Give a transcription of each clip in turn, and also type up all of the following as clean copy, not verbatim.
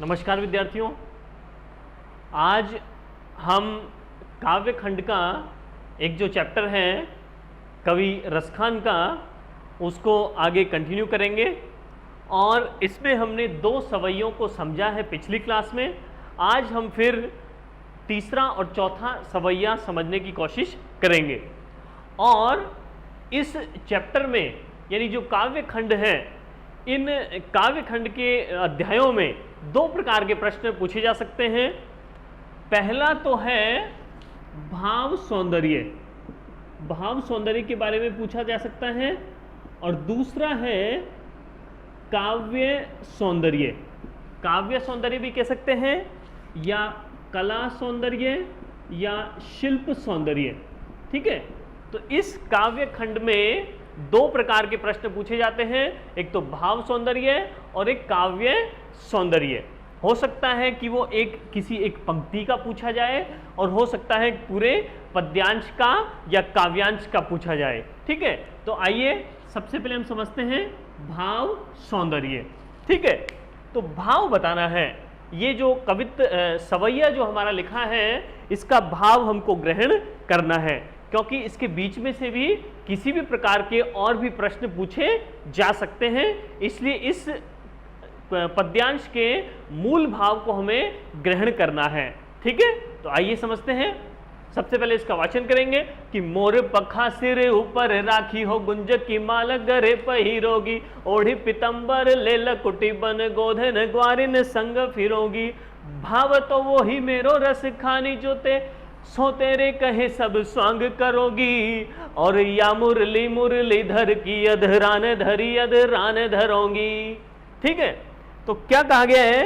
नमस्कार विद्यार्थियों, आज हम काव्य खंड का एक जो चैप्टर है कवि रसखान का, उसको आगे कंटिन्यू करेंगे। और इसमें हमने दो सवैयों को समझा है पिछली क्लास में। आज हम फिर तीसरा और चौथा सवैया समझने की कोशिश करेंगे। और इस चैप्टर में यानी जो काव्य खंड है, इन काव्य खंड के अध्यायों में दो प्रकार के प्रश्न पूछे जा सकते हैं। पहला तो है भाव सौंदर्य, भाव सौंदर्य के बारे में पूछा जा सकता है। और दूसरा है काव्य सौंदर्य, काव्य सौंदर्य भी कह सकते हैं, या कला सौंदर्य या शिल्प सौंदर्य। ठीक है, तो इस काव्य खंड में दो प्रकार के प्रश्न पूछे जाते हैं, एक तो भाव सौंदर्य और एक काव्य सौंदर्य। हो सकता है कि वो किसी एक पंक्ति का पूछा जाए, और हो सकता है पूरे पद्यांश का या काव्यांश का पूछा जाए। ठीक है, तो आइए सबसे पहले हम समझते हैं भाव सौंदर्य। ठीक है, तो भाव बताना है। ये जो कवित्व सवैया जो हमारा लिखा है, इसका भाव हमको ग्रहण करना है, क्योंकि इसके बीच में से भी किसी भी प्रकार के और भी प्रश्न पूछे जा सकते हैं। इसलिए इस पद्यांश के मूल भाव को हमें ग्रहण करना है। ठीक है, तो आइए समझते हैं। सबसे पहले इसका वाचन करेंगे कि मोर पखा सिर ऊपर राखी हो, गुंज की माल गरे पहिरोगी, ओढ़ी पितंबर ले लकुटी बन, गोधन ग्वारिन संग फिरोगी, भाव तो वो ही मेरो रस खानी जोते, सो तेरे कहे सब स्वांग करोगी, और या मुरली मुरलीधर की अधरान धरी अधरान धरोगी। ठीक है, तो क्या कहा गया है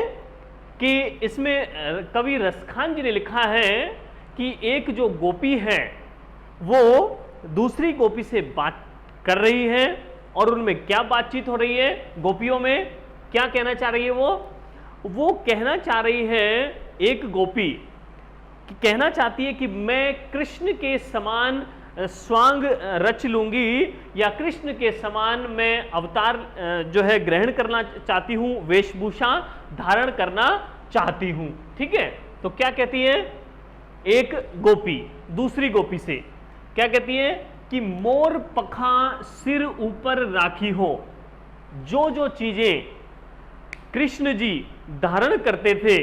कि इसमें कवि रसखान जी ने लिखा है कि एक जो गोपी है वो दूसरी गोपी से बात कर रही है, और उनमें क्या बातचीत हो रही है, गोपियों में क्या कहना चाह रही है। वो कहना चाह रही है, एक गोपी कहना चाहती है कि मैं कृष्ण के समान स्वांग रच लूंगी, या कृष्ण के समान मैं अवतार जो है ग्रहण करना चाहती हूं, वेशभूषा धारण करना चाहती हूं। ठीक है, तो क्या कहती है एक गोपी दूसरी गोपी से, क्या कहती है कि मोर पखा सिर ऊपर राखी हो। जो जो चीजें कृष्ण जी धारण करते थे,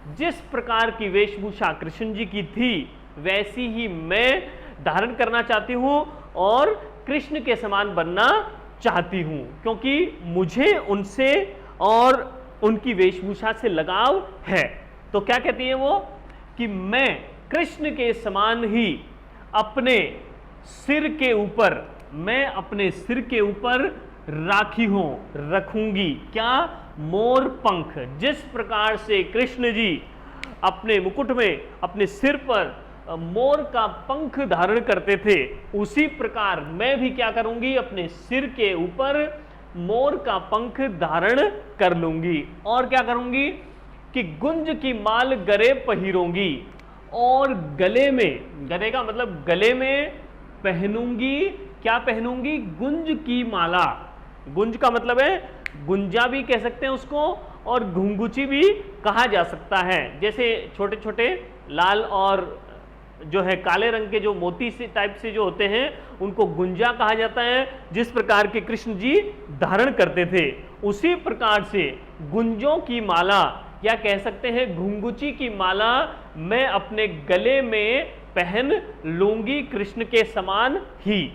जिस प्रकार की वेशभूषा कृष्ण जी की थी, वैसी ही मैं धारण करना चाहती हूं और कृष्ण के समान बनना चाहती हूं, क्योंकि मुझे उनसे और उनकी वेशभूषा से लगाव है। तो क्या कहती है वो कि मैं कृष्ण के समान ही अपने सिर के ऊपर, मैं अपने सिर के ऊपर राखी हूं, रखूंगी क्या, मोर पंख। जिस प्रकार से कृष्ण जी अपने मुकुट में अपने सिर पर मोर का पंख धारण करते थे, उसी प्रकार मैं भी क्या करूंगी, अपने सिर के ऊपर मोर का पंख धारण कर लूंगी। और क्या करूंगी कि गुंज की माल गरे पहिरोंगी, और गले में, गले का मतलब गले में पहनूंगी, क्या पहनूंगी, गुंज की माला। गुंज का मतलब है गुंजा भी कह सकते हैं उसको, और घुंघुची भी कहा जा सकता है। जैसे छोटे छोटे लाल और जो है काले रंग के जो मोती से टाइप से जो होते हैं, उनको गुंजा कहा जाता है। जिस प्रकार के कृष्ण जी धारण करते थे, उसी प्रकार से गुंजों की माला या कह सकते हैं घुंघुची की माला मैं अपने गले में पहन लूंगी कृष्ण के समान ही।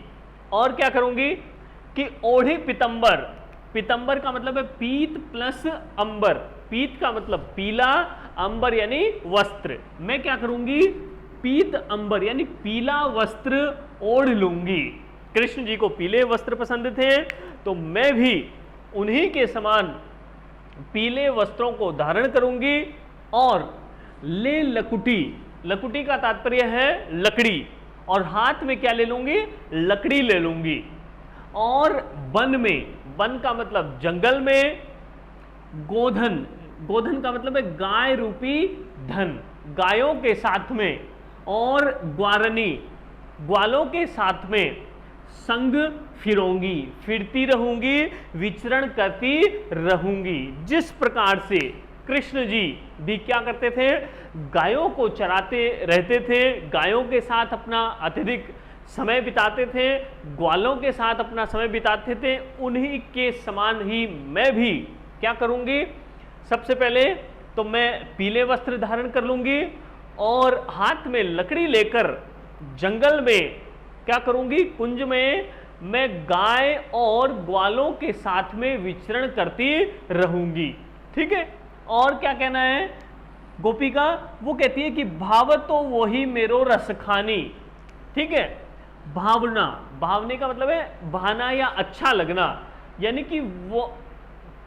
और क्या करूंगी कि ओढ़ी पितंबर, पितंबर का मतलब है पीत प्लस अंबर, पीत का मतलब पीला, अंबर यानी वस्त्र। मैं क्या करूंगी, पीत अंबर यानी पीला वस्त्र ओढ़ लूंगी। कृष्ण जी को पीले वस्त्र पसंद थे, तो मैं भी उन्हीं के समान पीले वस्त्रों को धारण करूंगी। और ले लकुटी, लकुटी का तात्पर्य है लकड़ी, और हाथ में क्या ले लूंगी, लकड़ी ले लूंगी। और वन में, वन का मतलब जंगल में, गोधन, गोधन का मतलब है गाय रूपी धन, गायों के साथ में, और ग्वारनी, ग्वालों के साथ में संग फिरोंगी, फिरती रहूंगी, विचरण करती रहूंगी। जिस प्रकार से कृष्ण जी भी क्या करते थे, गायों को चराते रहते थे, गायों के साथ अपना अत्यधिक समय बिताते थे, ग्वालों के साथ अपना समय बिताते थे। उन्हीं के समान ही मैं भी क्या करूंगी, सबसे पहले तो मैं पीले वस्त्र धारण कर लूंगी और हाथ में लकड़ी लेकर जंगल में क्या करूंगी, कुंज में मैं गाय और ग्वालों के साथ में विचरण करती रहूंगी। ठीक है। और क्या कहना है गोपी का, वो कहती है कि भावतो वही मेरो रसखानी। ठीक है। भावना, भावने का मतलब है भाना या अच्छा लगना, यानी कि वो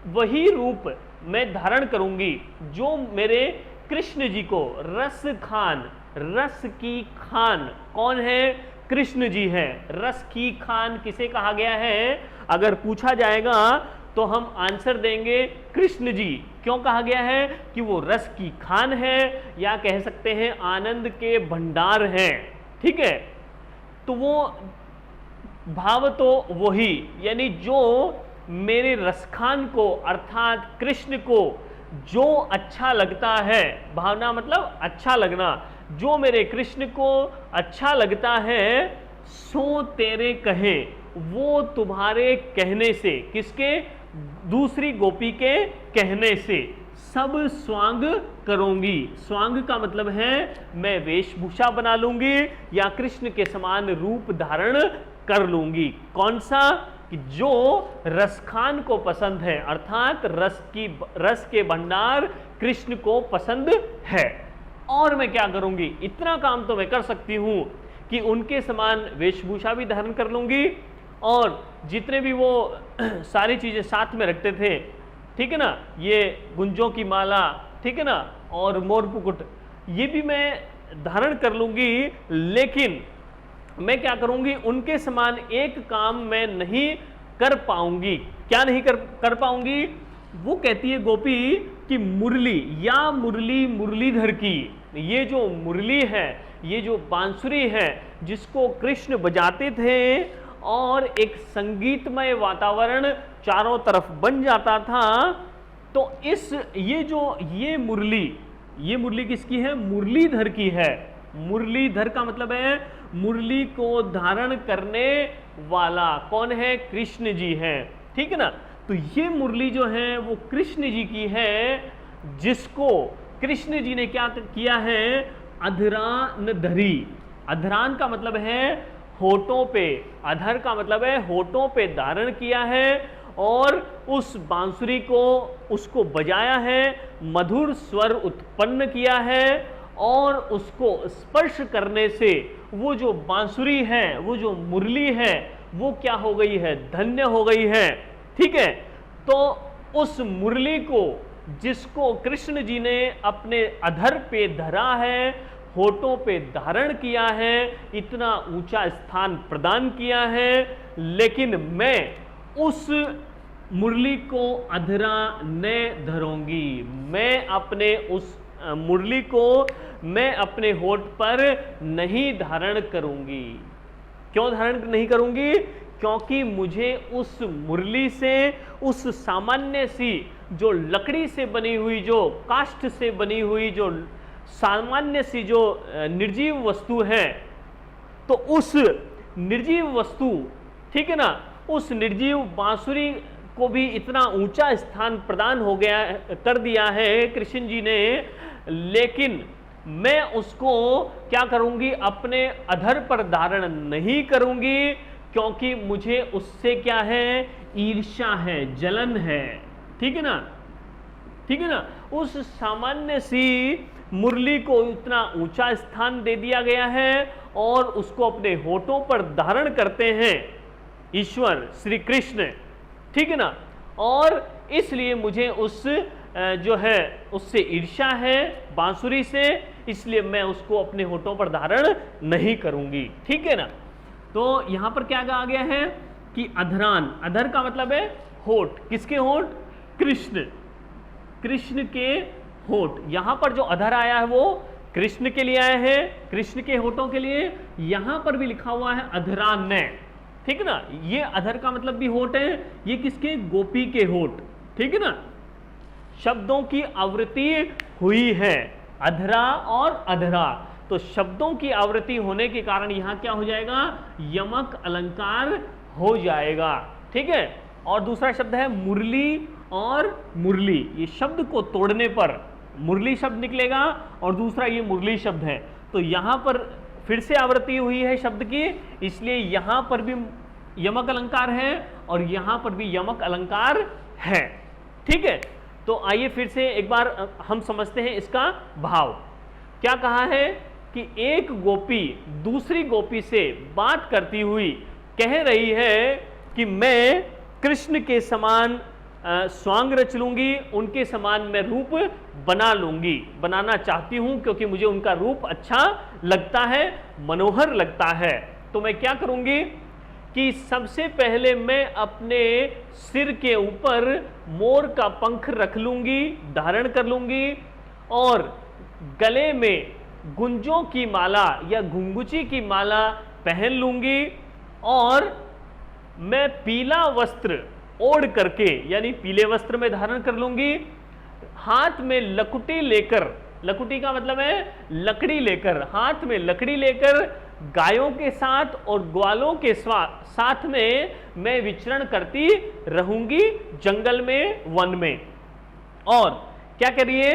वही रूप मैं धारण करूंगी जो मेरे कृष्ण जी को रस खान, रस की खान कौन है, कृष्ण जी है। रस की खान किसे कहा गया है, अगर पूछा जाएगा तो हम आंसर देंगे कृष्ण जी। क्यों कहा गया है कि वो रस की खान है, या कह सकते हैं आनंद के भंडार हैं। ठीक है। तो वो भाव तो वही, यानी जो मेरे रसखान को अर्थात कृष्ण को जो अच्छा लगता है, भावना मतलब अच्छा लगना, जो मेरे कृष्ण को अच्छा लगता है, सो तेरे कहे, वो तुम्हारे कहने से, किसके, दूसरी गोपी के कहने से सब स्वांग करूंगी। स्वांग का मतलब है मैं वेशभूषा बना लूंगी या कृष्ण के समान रूप धारण कर लूंगी। कौन सा, कि जो रसखान को पसंद है, अर्थात रस के भंडार कृष्ण को पसंद है। और मैं क्या करूंगी, इतना काम तो मैं कर सकती हूं कि उनके समान वेशभूषा भी धारण कर लूंगी और जितने भी वो सारी चीजें साथ में रखते थे, ठीक है ना, ये गुंजों की माला, ठीक है ना, और मोर मुकुट, ये भी मैं धारण कर लूंगी। लेकिन मैं क्या करूंगी, उनके समान एक काम मैं नहीं कर पाऊंगी। क्या नहीं कर पाऊंगी, वो कहती है गोपी कि मुरली या मुरली मुरलीधर की, ये जो मुरली है, ये जो बांसुरी है जिसको कृष्ण बजाते थे और एक संगीतमय वातावरण चारों तरफ बन जाता था, तो ये मुरली किसकी है, मुरलीधर की है। मुरलीधर का मतलब है मुरली को धारण करने वाला कौन है, कृष्ण जी है। ठीक है ना। तो ये मुरली जो है वो कृष्ण जी की है, जिसको कृष्ण जी ने क्या किया है, अधरान धरी। अधरान का मतलब है होठों पे, अधर का मतलब है होठों पे धारण किया है और उस बांसुरी को उसको बजाया है, मधुर स्वर उत्पन्न किया है और उसको स्पर्श करने से वो जो बांसुरी है, वो जो मुरली है, वो क्या हो गई है, धन्य हो गई है। ठीक है। तो उस मुरली को जिसको कृष्ण जी ने अपने अधर पे धरा है, होठों पे धारण किया है, इतना ऊंचा स्थान प्रदान किया है, लेकिन मैं उस मुरली को अधरा ने धरूंगी। मैं अपने उस मुरली को मैं अपने होठ पर नहीं धारण करूंगी। क्यों धारण नहीं करूंगी, क्योंकि मुझे उस मुरली से, उस सामान्य सी जो लकड़ी से बनी हुई, जो काष्ठ से बनी हुई, जो सामान्य सी जो निर्जीव वस्तु है, तो उस निर्जीव वस्तु, ठीक है ना, उस निर्जीव बांसुरी को भी इतना ऊंचा स्थान प्रदान हो गया, कर दिया है कृष्ण जी ने, लेकिन मैं उसको क्या करूंगी, अपने अधर पर धारण नहीं करूंगी, क्योंकि मुझे उससे क्या है, ईर्ष्या है, जलन है। ठीक है ना, ठीक है ना। उस सामान्य सी मुरली को इतना ऊंचा स्थान दे दिया गया है और उसको अपने होठों पर धारण करते हैं ईश्वर श्री कृष्ण। ठीक है ना। और इसलिए मुझे उस जो है उससे ईर्ष्या है, बांसुरी से, इसलिए मैं उसको अपने होठों पर धारण नहीं करूंगी। ठीक है ना। तो यहां पर क्या कहा गया है कि अधरान, अधर का मतलब है होठ, किसके होठ, कृष्ण के होठ। यहां पर जो अधर आया है वो कृष्ण के लिए आया है, कृष्ण के होठों के लिए। यहां पर भी लिखा हुआ है अधरान ने। ठीक है ना। ये अधर का मतलब भी होठ है, ये किसके, गोपी के होठ। ठीक है ना। शब्दों की आवृत्ति हुई है, अधरा और अधरा। तो शब्दों की आवृत्ति होने के कारण यहां क्या हो जाएगा, यमक अलंकार हो जाएगा। ठीक है। और दूसरा शब्द है मुरली और मुरली, ये शब्द को तोड़ने पर मुरली शब्द निकलेगा और दूसरा ये मुरली शब्द है। तो यहां पर फिर से आवृत्ति हुई है शब्द की, इसलिए यहां पर भी यमक अलंकार है और यहां पर भी यमक अलंकार है। ठीक है। तो आइए फिर से एक बार हम समझते हैं इसका भाव। क्या कहा है कि एक गोपी दूसरी गोपी से बात करती हुई कह रही है कि मैं कृष्ण के समान स्वांग रच लूंगी, उनके समान मैं रूप बना लूंगी, बनाना चाहती हूं क्योंकि मुझे उनका रूप अच्छा लगता है, मनोहर लगता है। तो मैं क्या करूंगी कि सबसे पहले मैं अपने सिर के ऊपर मोर का पंख रख लूंगी, धारण कर लूंगी, और गले में गुंजों की माला या घुंघुची की माला पहन लूंगी, और मैं पीला वस्त्र ओढ़ करके, यानी पीले वस्त्र में धारण कर लूंगी, हाथ में लकुटी लेकर, लकुटी का मतलब है लकड़ी लेकर, हाथ में लकड़ी लेकर गायों के साथ और ग्वालों के साथ में मैं विचरण करती रहूंगी जंगल में, वन में। और क्या करिए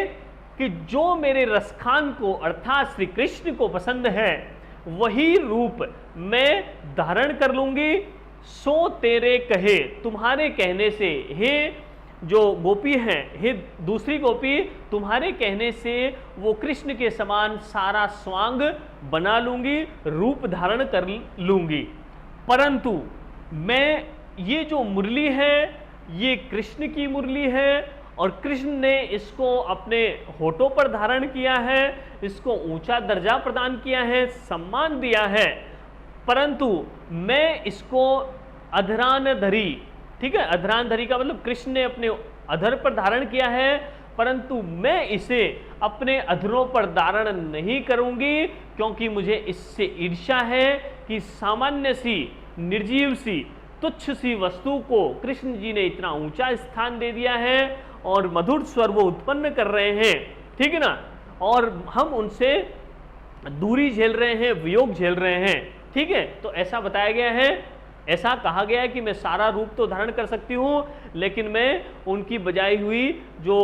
कि जो मेरे रसखान को अर्थात श्री कृष्ण को पसंद है वही रूप मैं धारण कर लूंगी। सो तेरे कहे, तुम्हारे कहने से हे जो गोपी हैं, हे दूसरी गोपी, तुम्हारे कहने से वो कृष्ण के समान सारा स्वांग बना लूंगी, रूप धारण कर लूंगी। परंतु मैं ये जो मुरली है ये कृष्ण की मुरली है और कृष्ण ने इसको अपने होठों पर धारण किया है, इसको ऊंचा दर्जा प्रदान किया है, सम्मान दिया है, परंतु मैं इसको अधरानधरी, ठीक है, अधरानधरी का मतलब कृष्ण ने अपने अधर पर धारण किया है, परंतु मैं इसे अपने अधरों पर धारण नहीं करूंगी क्योंकि मुझे इससे ईर्ष्या है कि सामान्य सी, निर्जीव सी, तुच्छ सी वस्तु को कृष्ण जी ने इतना ऊंचा स्थान दे दिया है और मधुर स्वर वो उत्पन्न कर रहे हैं, ठीक है ना, और हम उनसे दूरी झेल रहे हैं, वियोग झेल रहे हैं। ठीक है। तो ऐसा बताया गया है, ऐसा कहा गया है कि मैं सारा रूप तो धारण कर सकती हूं, लेकिन मैं उनकी बजाई हुई जो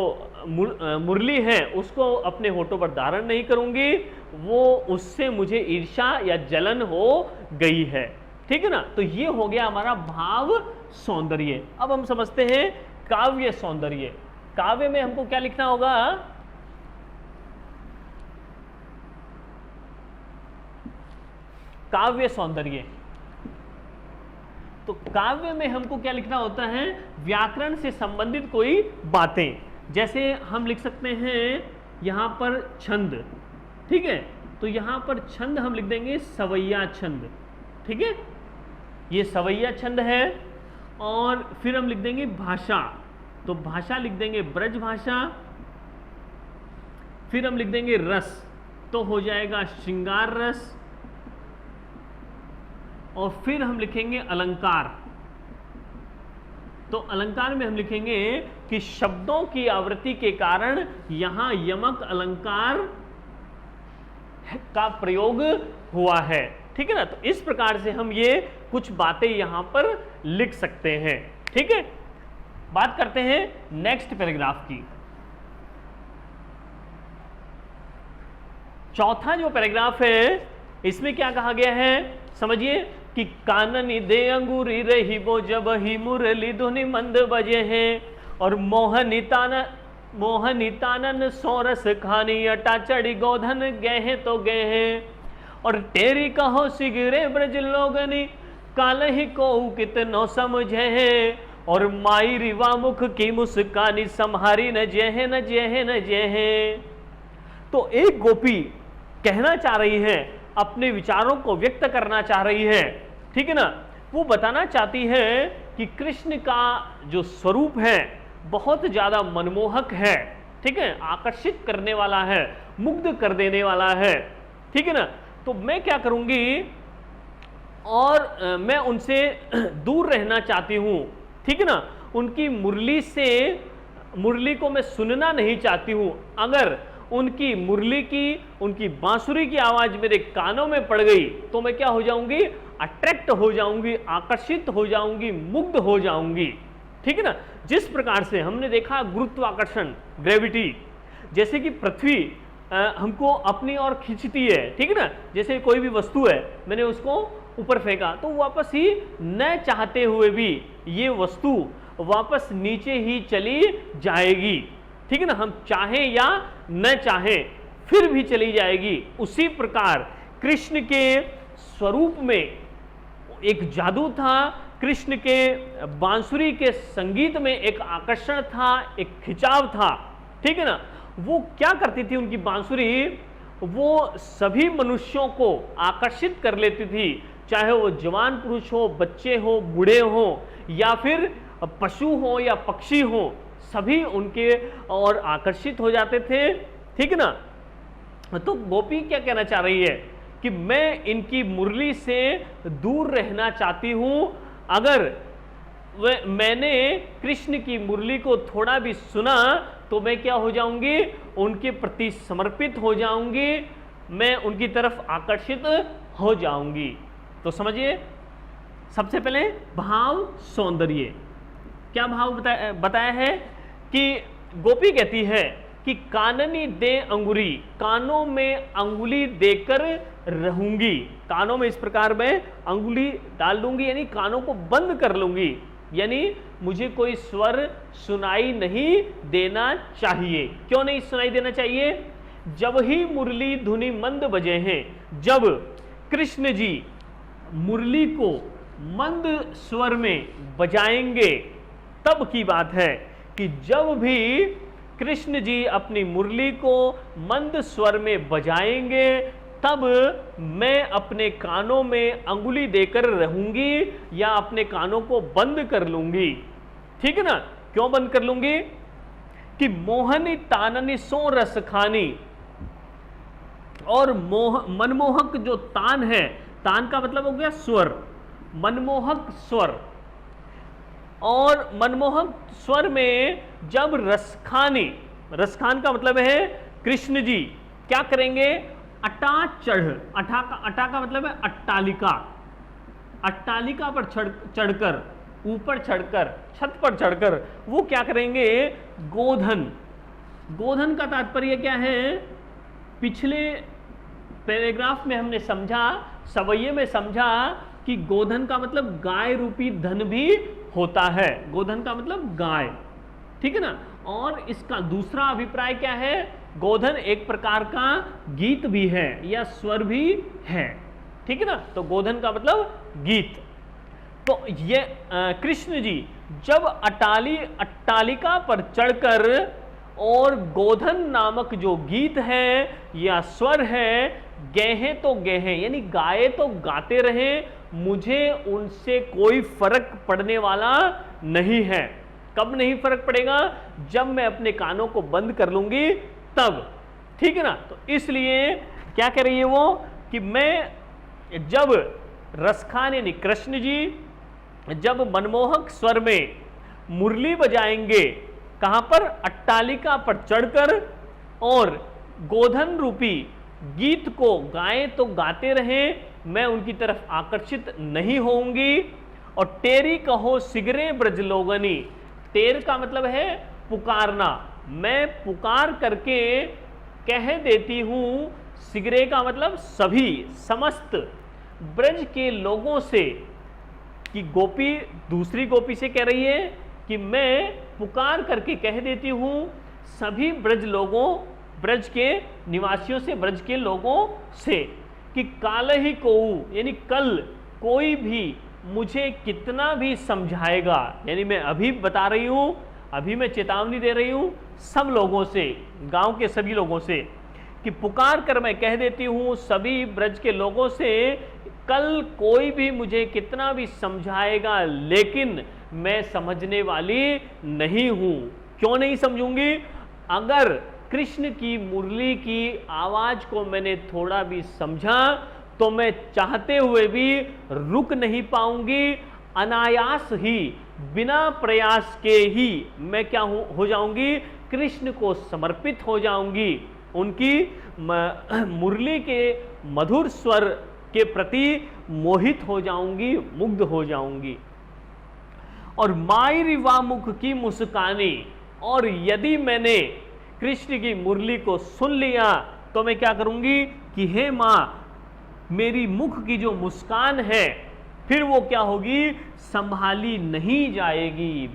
मुरली है उसको अपने होठों पर धारण नहीं करूंगी, वो उससे मुझे ईर्ष्या या जलन हो गई है। ठीक है ना। तो ये हो गया हमारा भाव सौंदर्य। अब हम समझते हैं काव्य सौंदर्य। काव्य में हमको क्या लिखना होगा, काव्य सौंदर्य। तो काव्य में हमको क्या लिखना होता है, व्याकरण से संबंधित कोई बातें। जैसे हम लिख सकते हैं यहां पर छंद, ठीक है, तो यहां पर छंद हम लिख देंगे सवैया छंद। ठीक है, ये सवैया छंद है। और फिर हम लिख देंगे भाषा, तो भाषा लिख देंगे ब्रज भाषा। फिर हम लिख देंगे रस, तो हो जाएगा श्रृंगार रस। और फिर हम लिखेंगे अलंकार, तो अलंकार में हम लिखेंगे कि शब्दों की आवृत्ति के कारण यहां यमक अलंकार का प्रयोग हुआ है। ठीक है ना। तो इस प्रकार से हम ये कुछ बातें यहां पर लिख सकते हैं। ठीक है। बात करते हैं नेक्स्ट पैराग्राफ की। चौथा जो पैराग्राफ है इसमें क्या कहा गया है, समझिए कि काननी दे अंगूरी रही वो जब ही मुरली धुनि मंद बजे हैं, और मोहनितानन सोरस खानी अटा चढ़ी गोधन गए हैं तो गए हैं, और टेरी कहो सिगरे ब्रज लोगनी काल ही को कितनो समझे हैं, और माई रिवा मुख की मुस्कानी संहारी न जय न जय न जय। तो एक गोपी कहना चाह रही है, अपने विचारों को व्यक्त करना चाह रही है, ठीक है ना, वो बताना चाहती है कि कृष्ण का जो स्वरूप है बहुत ज्यादा मनमोहक है, ठीक है, आकर्षित करने वाला है, मुग्ध कर देने वाला है। ठीक है ना। तो मैं क्या करूंगी, और मैं उनसे दूर रहना चाहती हूं, ठीक है ना, उनकी मुरली से मुरली को मैं सुनना नहीं चाहती हूं, अगर उनकी मुरली की, उनकी बांसुरी की आवाज मेरे कानों में पड़ गई तो मैं क्या हो जाऊंगी, अट्रैक्ट हो जाऊंगी, आकर्षित हो जाऊंगी, मुग्ध हो जाऊंगी। ठीक है ना। जिस प्रकार से हमने देखा गुरुत्वाकर्षण, ग्रेविटी, जैसे कि पृथ्वी हमको अपनी ओर खींचती है, ठीक है ना। जैसे कोई भी वस्तु है, मैंने उसको ऊपर फेंका तो वापस ही न चाहते हुए भी ये वस्तु वापस नीचे ही चली जाएगी, ठीक है ना। हम चाहें या न चाहें फिर भी चली जाएगी। उसी प्रकार कृष्ण के स्वरूप में एक जादू था, कृष्ण के बांसुरी के संगीत में एक आकर्षण था, एक खिंचाव था, ठीक है ना। वो क्या करती थी, उनकी बांसुरी वो सभी मनुष्यों को आकर्षित कर लेती थी, चाहे वो जवान पुरुष हो, बच्चे हो, बूढ़े हो, या फिर पशु हो या पक्षी हो, सभी उनके और आकर्षित हो जाते थे, ठीक है ना। तो गोपी क्या कहना चाह रही है कि मैं इनकी मुरली से दूर रहना चाहती हूं। अगर मैंने कृष्ण की मुरली को थोड़ा भी सुना तो मैं क्या हो जाऊंगी, उनके प्रति समर्पित हो जाऊंगी, मैं उनकी तरफ आकर्षित हो जाऊंगी। तो समझिए, सबसे पहले भाव सौंदर्य, क्या भाव बताया है कि गोपी कहती है कि काननी दे अंगुरी, कानों में अंगुली देकर रहूंगी, कानों में इस प्रकार मैं अंगुली डाल दूंगी, यानी कानों को बंद कर लूंगी, यानी मुझे कोई स्वर सुनाई नहीं देना चाहिए। क्यों नहीं सुनाई देना चाहिए? जब ही मुरली धुनी मंद बजे हैं, जब कृष्ण जी मुरली को मंद स्वर में बजाएंगे, तब की बात है कि जब भी कृष्ण जी अपनी मुरली को मंद स्वर में बजाएंगे, तब मैं अपने कानों में अंगुली देकर रहूंगी या अपने कानों को बंद कर लूंगी, ठीक है ना। क्यों बंद कर लूंगी? कि मोहनी ताननी सो रस खानी, और मनमोहक जो तान है, तान का मतलब हो गया स्वर, मनमोहक स्वर, और मनमोहक स्वर में जब रसखानी, रसखान का मतलब है कृष्ण जी क्या करेंगे, अटा चढ़, अटा का मतलब है अट्टालिका, अट्टालिका पर चढ़कर, ऊपर चढ़कर, छत पर चढ़कर वो क्या करेंगे, गोधन। गोधन का तात्पर्य क्या है? पिछले पैराग्राफ में हमने समझा, सवैये में समझा कि गोधन का मतलब गाय रूपी धन भी होता है, गोधन का मतलब गाय, ठीक है ना। और इसका दूसरा अभिप्राय क्या है? गोधन एक प्रकार का गीत भी है या स्वर भी है, ठीक है ना। तो गोधन का मतलब गीत। तो ये कृष्ण जी जब अट्टालिका पर चढ़कर और गोधन नामक जो गीत है या स्वर है, गेहे तो गेहे यानी गाए तो गाते रहे, मुझे उनसे कोई फर्क पड़ने वाला नहीं है। कब नहीं फर्क पड़ेगा? जब मैं अपने कानों को बंद कर लूंगी तब, ठीक है ना। तो इसलिए क्या कह रही है वो कि मैं जब रसखान यानी कृष्ण जी जब मनमोहक स्वर में मुरली बजाएंगे, कहां पर? अट्टालिका पर चढ़कर, और गोधन रूपी गीत को गाएं तो गाते रहें, मैं उनकी तरफ आकर्षित नहीं होंगी। और टेरी कहो सिगरे ब्रज लोगनी, टेर का मतलब है पुकारना, मैं पुकार करके कह देती हूं, सिगरे का मतलब सभी, समस्त ब्रज के लोगों से, कि गोपी दूसरी गोपी से कह रही है कि मैं पुकार करके कह देती हूं सभी ब्रज लोगों, ब्रज के निवासियों से, ब्रज के लोगों से, कि काल ही को यानी कल कोई भी मुझे कितना भी समझाएगा, यानी मैं अभी बता रही हूं, अभी मैं चेतावनी दे रही हूं सब लोगों से, गांव के सभी लोगों से, कि पुकार कर मैं कह देती हूं सभी ब्रज के लोगों से, कल कोई भी मुझे कितना भी समझाएगा, लेकिन मैं समझने वाली नहीं हूं। क्यों नहीं समझूंगी? अगर कृष्ण की मुरली की आवाज को मैंने थोड़ा भी समझा तो मैं चाहते हुए भी रुक नहीं पाऊंगी, अनायास ही बिना प्रयास के ही मैं क्या हो जाऊंगी, कृष्ण को समर्पित हो जाऊंगी, उनकी मुरली के मधुर स्वर के प्रति मोहित हो जाऊंगी, मुग्ध हो जाऊंगी। और माई मुख की मुस्कानी, और यदि मैंने कृष्ण की मुरली को सुन लिया तो मैं क्या करूंगी कि हे मां, मेरी मुख की जो मुस्कान है फिर वो क्या होगी, संभाली नहीं जाएगी।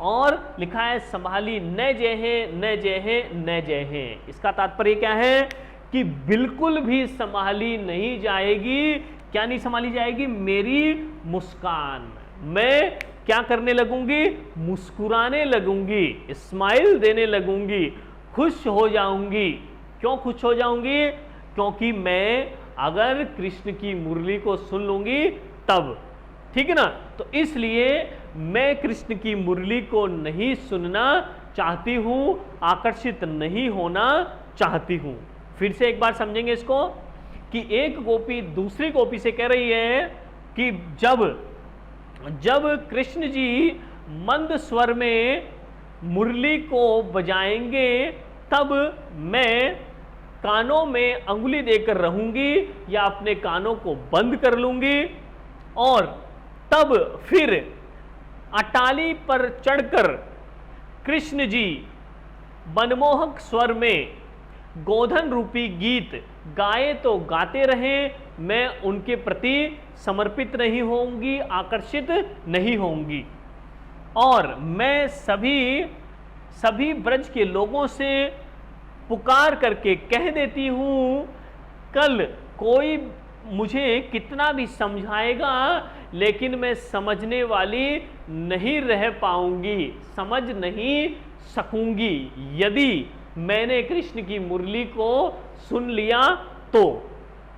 और लिखा है संभाली न जेहे न जेहे न जेहे। इसका तात्पर्य क्या है कि बिल्कुल भी संभाली नहीं जाएगी। क्या नहीं संभाली जाएगी, मेरी मुस्कान। मैं क्या करने लगूंगी, मुस्कुराने लगूंगी, स्माइल देने लगूंगी, खुश हो जाऊंगी। क्यों खुश हो जाऊंगी, क्योंकि मैं अगर कृष्ण की मुरली को सुन लूंगी तब, ठीक है ना। तो इसलिए मैं कृष्ण की मुरली को नहीं सुनना चाहती हूं, आकर्षित नहीं होना चाहती हूं। फिर से एक बार समझेंगे इसको कि एक गोपी दूसरी गोपी से कह रही है कि जब कृष्ण जी मंद स्वर में मुरली को बजाएंगे तब मैं कानों में अंगुली देकर रहूंगी या अपने कानों को बंद कर लूंगी, और तब फिर अटाली पर चढ़कर कृष्ण जी मनमोहक स्वर में गोधन रूपी गीत गाए तो गाते रहे, मैं उनके प्रति समर्पित नहीं होंगी, आकर्षित नहीं होंगी। और मैं सभी ब्रज के लोगों से पुकार करके कह देती हूं, कल कोई मुझे कितना भी समझाएगा लेकिन मैं समझने वाली नहीं रह पाऊंगी, समझ नहीं सकूंगी यदि मैंने कृष्ण की मुरली को सुन लिया तो,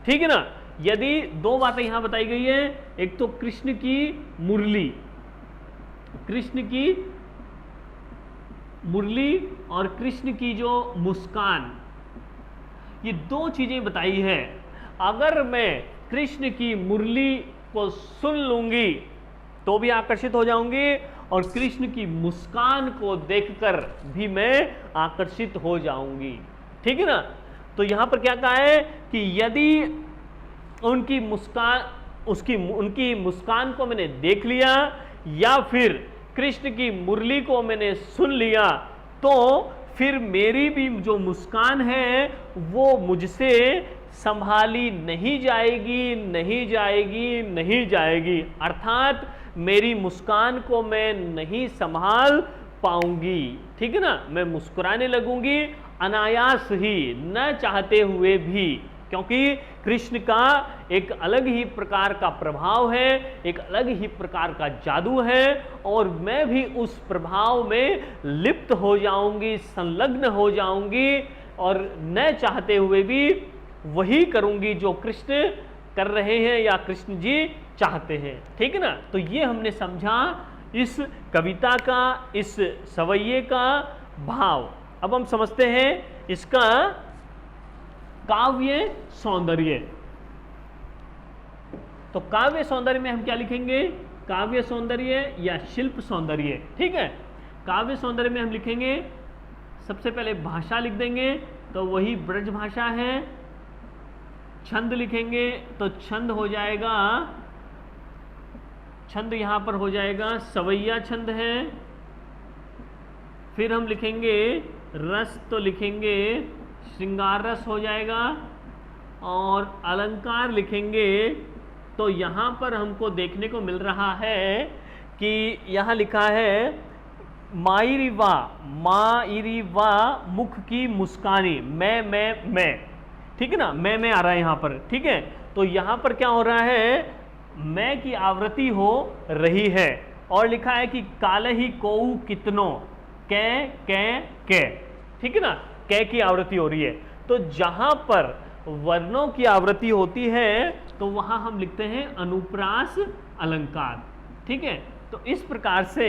ठीक है ना। यदि दो बातें यहां बताई गई है, एक तो कृष्ण की मुरली और कृष्ण की जो मुस्कान, ये दो चीजें बताई है। अगर मैं कृष्ण की मुरली को सुन लूंगी तो भी आकर्षित हो जाऊंगी, और कृष्ण की मुस्कान को देखकर भी मैं आकर्षित हो जाऊंगी, ठीक है ना। तो यहां पर क्या कहा है कि यदि उनकी मुस्कान को मैंने देख लिया या फिर कृष्ण की मुरली को मैंने सुन लिया तो फिर मेरी भी जो मुस्कान है वो मुझसे संभाली नहीं जाएगी। अर्थात मेरी मुस्कान को मैं नहीं संभाल पाऊंगी, ठीक है ना। मैं मुस्कुराने लगूंगी अनायास ही, न चाहते हुए भी, क्योंकि कृष्ण का एक अलग ही प्रकार का प्रभाव है, एक अलग ही प्रकार का जादू है, और मैं भी उस प्रभाव में लिप्त हो जाऊंगी, संलग्न हो जाऊंगी, और न चाहते हुए भी वही करूंगी जो कृष्ण कर रहे हैं या कृष्ण जी चाहते हैं, ठीक है ना। तो ये हमने समझा इस कविता का, इस सवैये का भाव। अब हम समझते हैं इसका काव्य सौंदर्य। तो काव्य सौंदर्य में हम क्या लिखेंगे, काव्य सौंदर्य या शिल्प सौंदर्य, ठीक है। काव्य सौंदर्य में हम लिखेंगे, सबसे पहले भाषा लिख देंगे तो वही ब्रज भाषा है। छंद लिखेंगे तो छंद हो जाएगा, छंद यहां पर हो जाएगा सवैया छंद है। फिर हम लिखेंगे रस, तो लिखेंगे श्रृंगार रस हो जाएगा, और अलंकार लिखेंगे तो यहां पर हमको देखने को मिल रहा है कि यहां लिखा है माईरिवा मुख की मुस्कानी, मैं, ठीक है ना। मैं आ रहा है यहां पर, ठीक है। तो यहां पर क्या हो रहा है, मैं की आवृत्ति हो रही है, और लिखा है कि काल ही कोऊ कितनो, कै, ठीक है ना, कै की आवृत्ति हो रही है। तो जहां पर वर्णों की आवृत्ति होती है तो वहां हम लिखते हैं अनुप्रास अलंकार, ठीक है। तो इस प्रकार से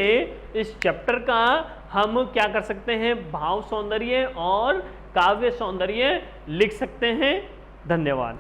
इस चैप्टर का हम क्या कर सकते हैं, भाव सौंदर्य और काव्य सौंदर्य लिख सकते हैं। धन्यवाद।